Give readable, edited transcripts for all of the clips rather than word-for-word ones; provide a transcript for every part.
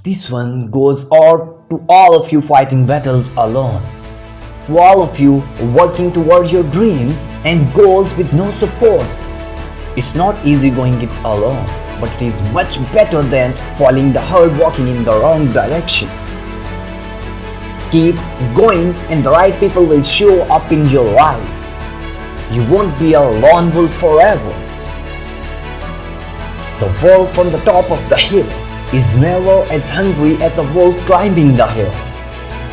This one goes out to all of you fighting battles alone, to all of you working towards your dreams and goals with no support. It's not easy going it alone, but it is much better than falling the hard walking in the wrong direction. Keep going and the right people will show up in your life. You won't be a lone wolf forever. The wolf on the top of the hill is never as hungry as the wolf climbing the hill.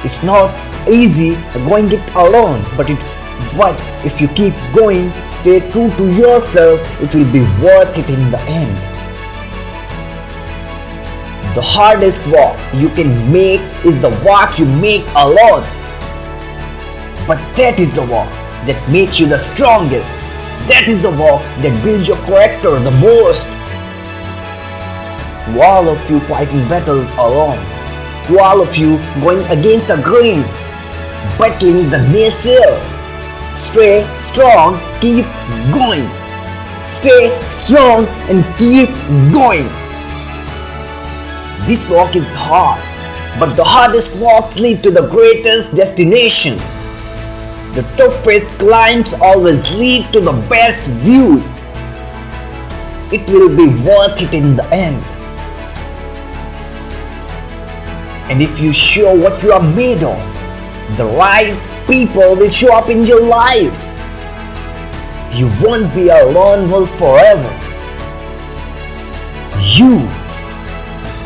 It's not easy going it alone, but if you keep going, stay true to yourself, it will be worth it in the end. The hardest walk you can make is the walk you make alone. But that is the walk that makes you the strongest. That is the walk that builds your character the most. To all of you fighting battles alone, to all of you going against the grain, battling the naysayers, stay strong, keep going. Stay strong and keep going. This walk is hard, but the hardest walks lead to the greatest destinations. The toughest climbs always lead to the best views. It will be worth it in the end. And if you show what you are made of, the right people will show up in your life. You won't be a lone wolf forever.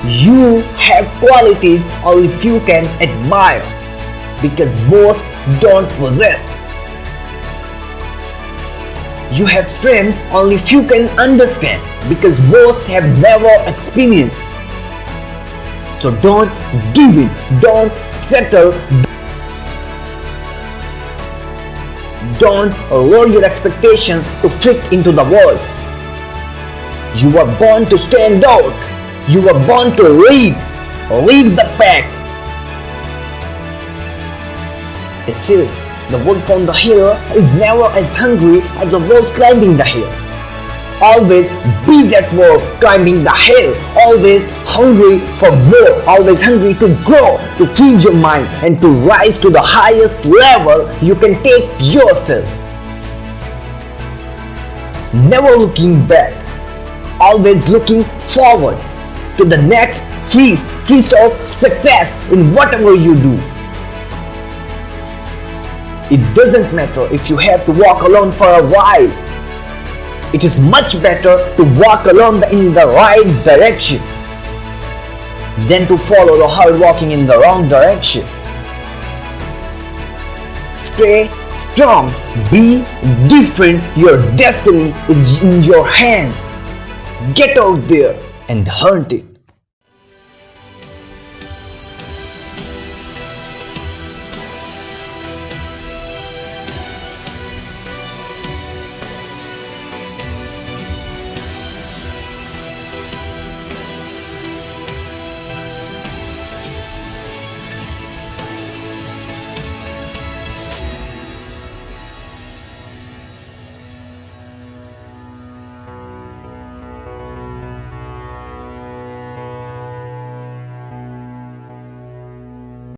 You have qualities only few can admire because most don't possess. You have strength only few can understand because most have never experienced. So don't give in, don't settle, don't lower your expectations to fit into the world. You are born to stand out. You are born to lead the pack. It's silly. The wolf on the hill is never as hungry as the wolf climbing the hill. Always be that wolf climbing the hill. Always hungry for more. Always hungry to grow, to feed your mind and to rise to the highest level you can take yourself. Never looking back. Always looking forward to the next feast of success in whatever you do. It doesn't matter if you have to walk alone for a while. It is much better to walk alone in the right direction than to follow the hard walking in the wrong direction. Stay strong, be different, your destiny is in your hands. Get out there and hunt it.